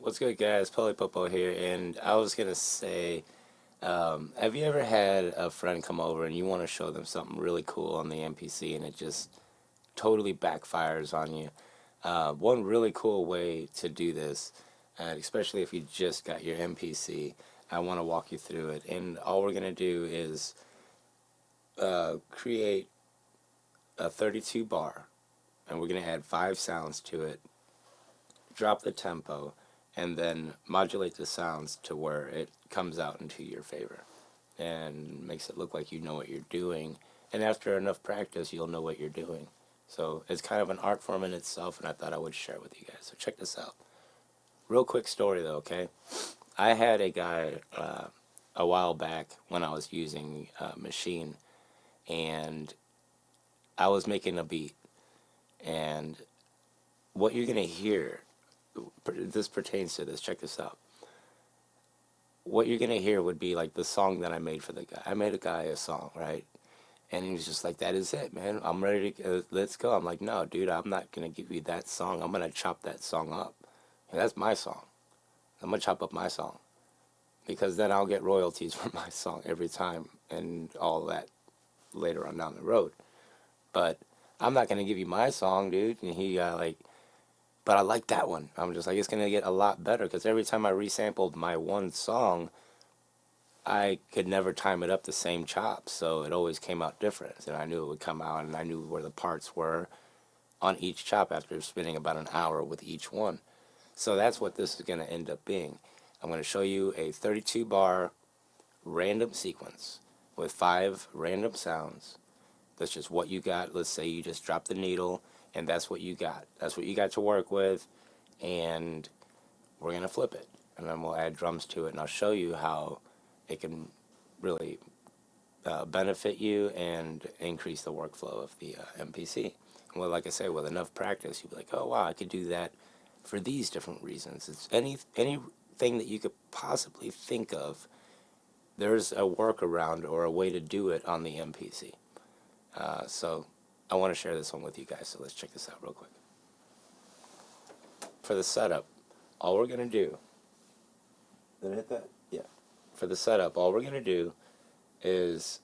What's good, guys? Polypopo here, and I was gonna say, have you ever had a friend come over and you want to show them something really cool on the MPC and it just totally backfires on you? One really cool way to do this, especially if you just got your MPC, I want to walk you through it. And all we're gonna do is create a 32 bar, and we're gonna add 5 sounds to it, drop the tempo, and then modulate the sounds to where it comes out into your favor and makes it look like you know what you're doing. And after enough practice, you'll know what you're doing. So it's kind of an art form in itself, and I thought I would share it with you guys. So check this out. Real quick story though, okay? I had a guy a while back when I was using Machine, and I was making a beat, and what you're gonna hear, this pertains to this, check this out. What you're gonna hear would be like the song that I made for the guy. I made a guy a song, right? And he was just like, "That is it, man. I'm ready to let's go." I'm like, "No, dude, I'm not gonna give you that song. I'm gonna chop that song up. And that's my song. I'm gonna chop up my song because then I'll get royalties for my song every time and all that later on down the road. But I'm not gonna give you my song, dude." And he like, but I like that one. I'm just like, it's gonna get a lot better because every time I resampled my one song, I could never time it up the same chop, so it always came out different. And I knew it would come out, and I knew where the parts were on each chop after spending about an hour with each one. So that's what this is gonna end up being. I'm gonna show you a 32 bar random sequence with 5 random sounds. That's just what you got. Let's say you just dropped the needle, and that's what you got. That's what you got to work with, and we're going to flip it. And then we'll add drums to it, and I'll show you how it can really benefit you and increase the workflow of the MPC. Well, like I say, with enough practice, you'll be like, oh, wow, I could do that for these different reasons. It's anything that you could possibly think of, there's a workaround or a way to do it on the MPC. So I want to share this one with you guys, so let's check this out real quick. For the setup, all we're going to do, did I hit that? Yeah. For the setup, all we're going to do is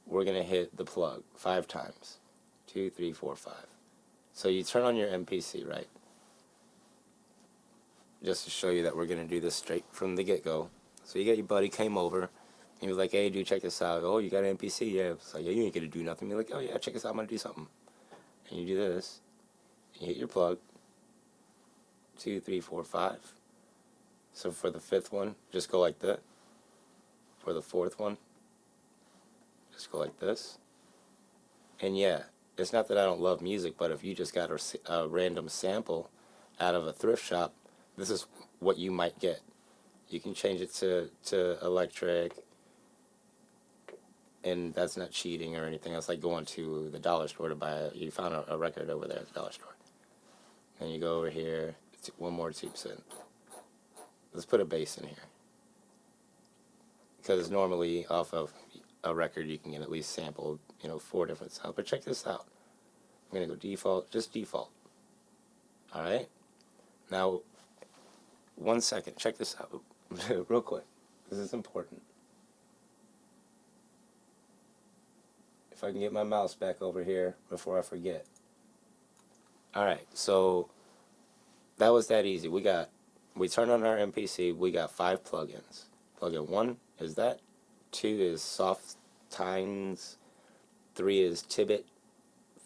we're going to hit the plug 5 times. 2, 3, 4, 5. So you turn on your MPC, right? Just to show you that we're going to do this straight from the get-go. So you got your buddy came over. He was like, "Hey, dude, check this out." "Oh, you got an MPC?" "Yeah." It's like, "Yeah, you ain't gonna do nothing." You're like, "Oh, yeah, check this out. I'm gonna do something." And you do this. You hit your plug. 2, 3, 4, 5. So for the 5th one, just go like that. For the 4th one, just go like this. And yeah, it's not that I don't love music, but if you just got a random sample out of a thrift shop, this is what you might get. You can change it to electric, and that's not cheating or anything. It's like going to the dollar store to buy you found a record over there at the dollar store. And you go over here, one more tube in. Let's put a bass in here. Because normally off of a record you can get at least sampled, 4 different sounds. But check this out. I'm going to go default, just default. Alright? Now, 1 second, check this out real quick. This is important. If I can get my mouse back over here before I forget. Alright, so that was that easy. We turned on our MPC, we got 5 plugins. Plugin 1 is that, 2 is Soft Tines, 3 is Tibbet,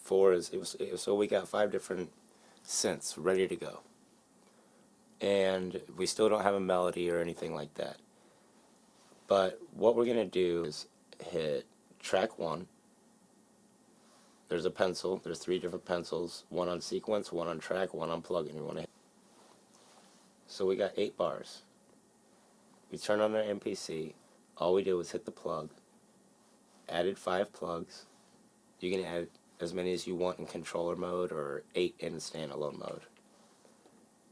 4 is, so we got 5 different synths ready to go. And we still don't have a melody or anything like that. But what we're going to do is hit track 1. There's a pencil. There's 3 different pencils. 1 on sequence, 1 on track, 1 on plugin. You want to hit. So we got 8 bars. We turn on our MPC. All we did was hit the plug. Added 5 plugs. You can add as many as you want in controller mode or 8 in standalone mode.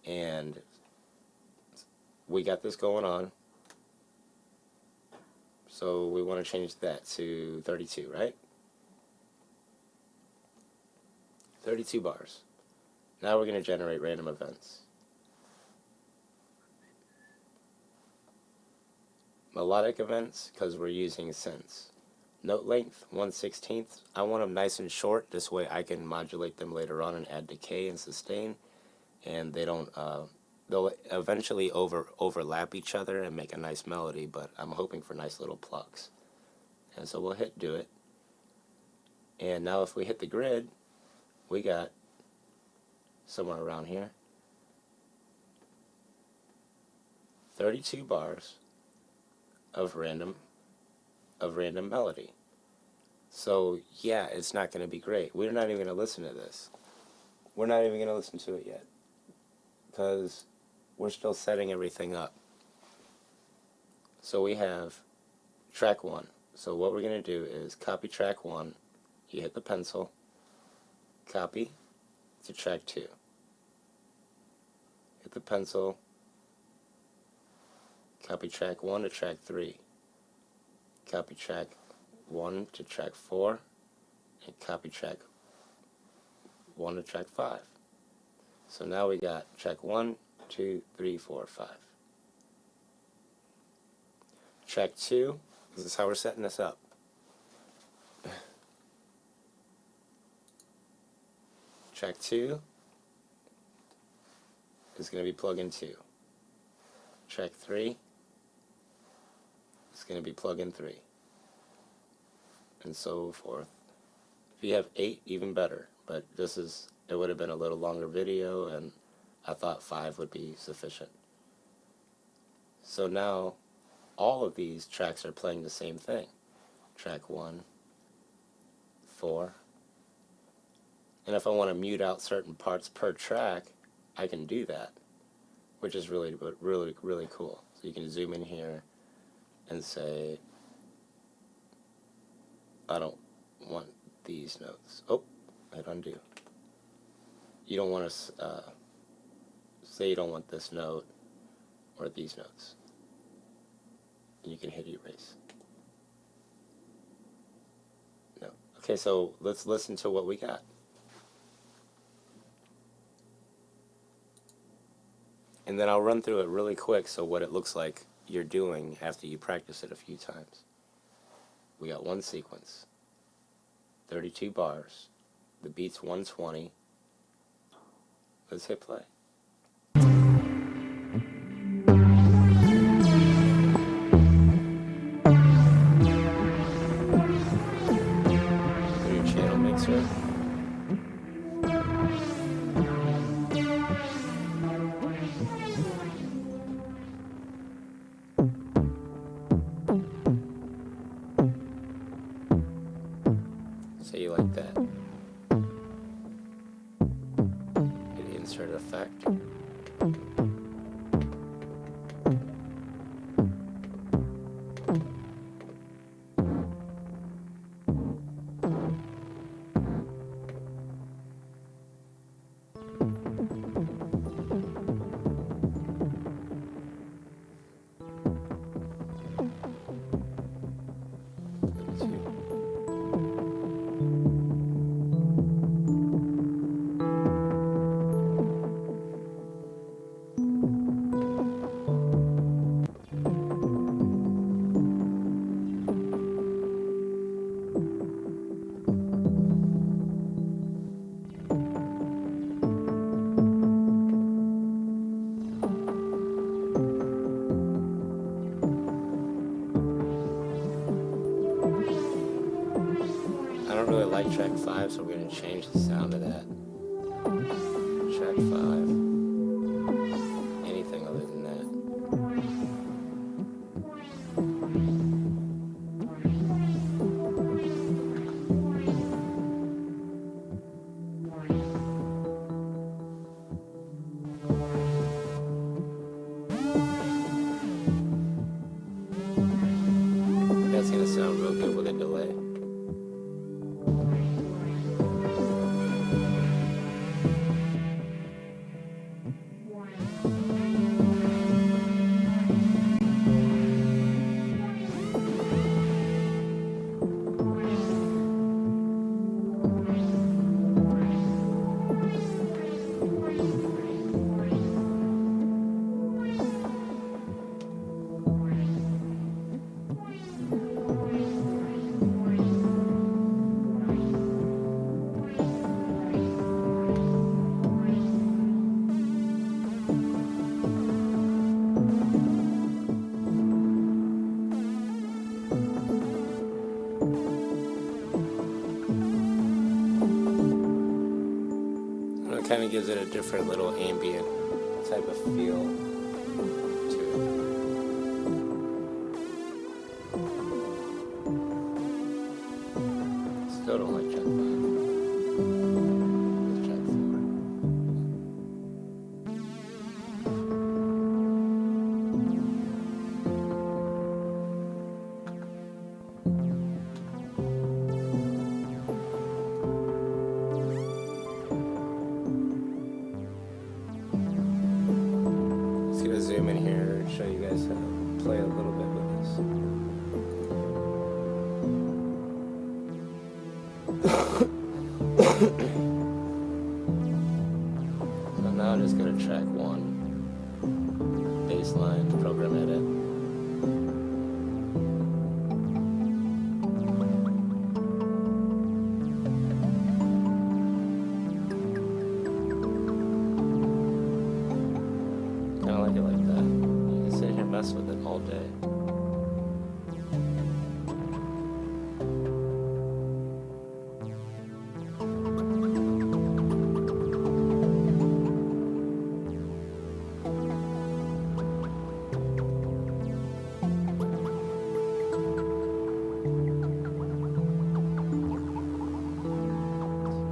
And we got this going on. So we want to change that to 32, right? 32 bars. Now we're going to generate random events. melodic events, because we're using synths. Note length, 1/16. I want them nice and short, this way I can modulate them later on and add decay and sustain, and they don't, they'll eventually overlap each other and make a nice melody, but I'm hoping for nice little plugs. And so we'll hit do it. And now if we hit the grid, we got somewhere around here 32 bars of random melody. So yeah, it's not going to be great. We're not even going to listen to this. We're not even going to listen to it yet, because we're still setting everything up. So we have track 1. So what we're going to do is copy track 1. You hit the pencil, copy to track 2. Hit the pencil, copy track 1 to track 3. Copy track 1 to track 4, and copy track 1 to track 5. So now we got track 1, 2, 3, 4, 5. Track 2, this is how we're setting this up. Track 2 is going to be plug-in 2. Track 3 is going to be plug-in 3. And so forth. If you have 8, even better. But it would have been a little longer video, and I thought 5 would be sufficient. So now, all of these tracks are playing the same thing. Track 1, 4. And if I want to mute out certain parts per track, I can do that, which is really cool. So you can zoom in here and say, I don't want these notes. Oh, hit undo. You don't want to, say you don't want this note or these notes. You can hit erase. No. Okay, so let's listen to what we got. And then I'll run through it really quick, so what it looks like you're doing after you practice it a few times. We got one sequence, 32 bars, the beat's 120. Let's hit play. Through your channel mixer. So you like that. Hit insert effect. I don't really like track 5, so we're going to change the sound of that. Track 5. Anything other than that. That's going to sound real good with a delay. gives it a different little ambient type of feel to it. Still don't like track 5. Let's track 4. Just gonna zoom in here and show you guys how to play a little bit with this. So now I'm just gonna track 1, baseline, program edit. Kinda like it like that. You can sit here and mess with it all day.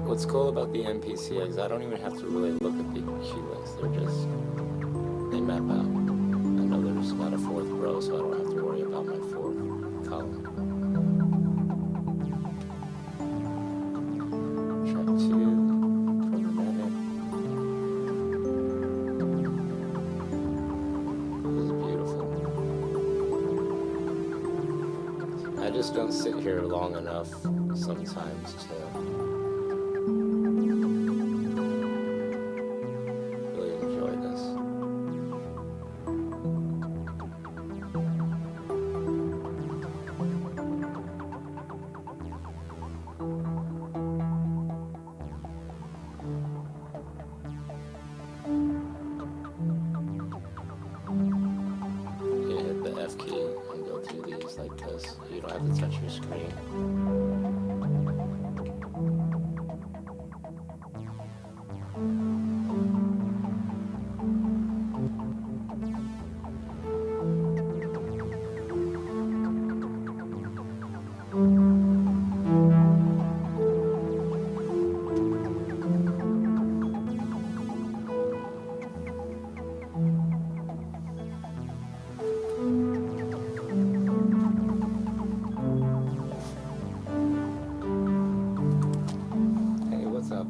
What's cool about the MPC is I don't even have to really look at the cue links. They map out. I know there's not a 4th row, so I don't have to worry about my 4th column. Track 2, program edit. This is beautiful. I just don't sit here long enough sometimes to really enjoy this. You can hit the F key and go through these like this. You don't have to touch your screen.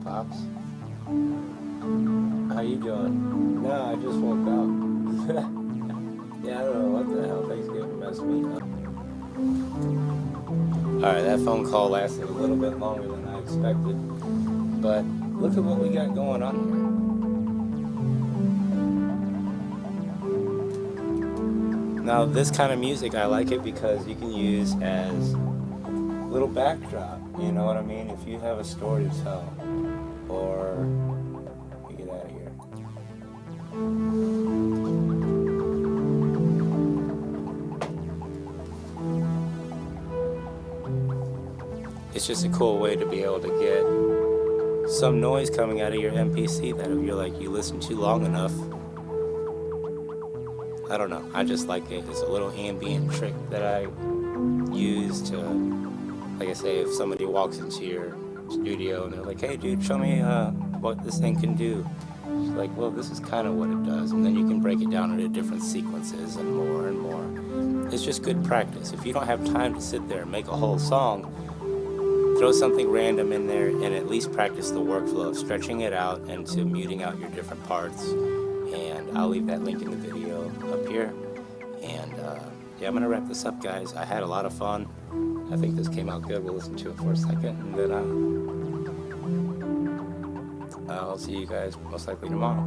Pops? How you doing? No, I just woke up. Yeah, I don't know what the hell. Thanksgiving messed me up. Alright, that phone call lasted a little bit longer than I expected. But look at what we got going on here. Now, this kind of music, I like it because you can use as little backdrop. You know what I mean? If you have a story to tell. Or, let me get out of here. It's just a cool way to be able to get some noise coming out of your MPC that if you're like, you listen to long enough, I don't know, I just like it. It's a little ambient trick that I use to, like I say, if somebody walks into your studio and they're like, hey dude, show me what this thing can do. It's like, well, this is kind of what it does, and then you can break it down into different sequences and more and more. It's just good practice. If you don't have time to sit there and make a whole song, throw something random in there and at least practice the workflow of stretching it out and to muting out your different parts. And I'll leave that link in the video up here. And yeah, I'm gonna wrap this up, guys. I had a lot of fun. I think this came out good. We'll listen to it for a second, and then I'll see you guys most likely tomorrow.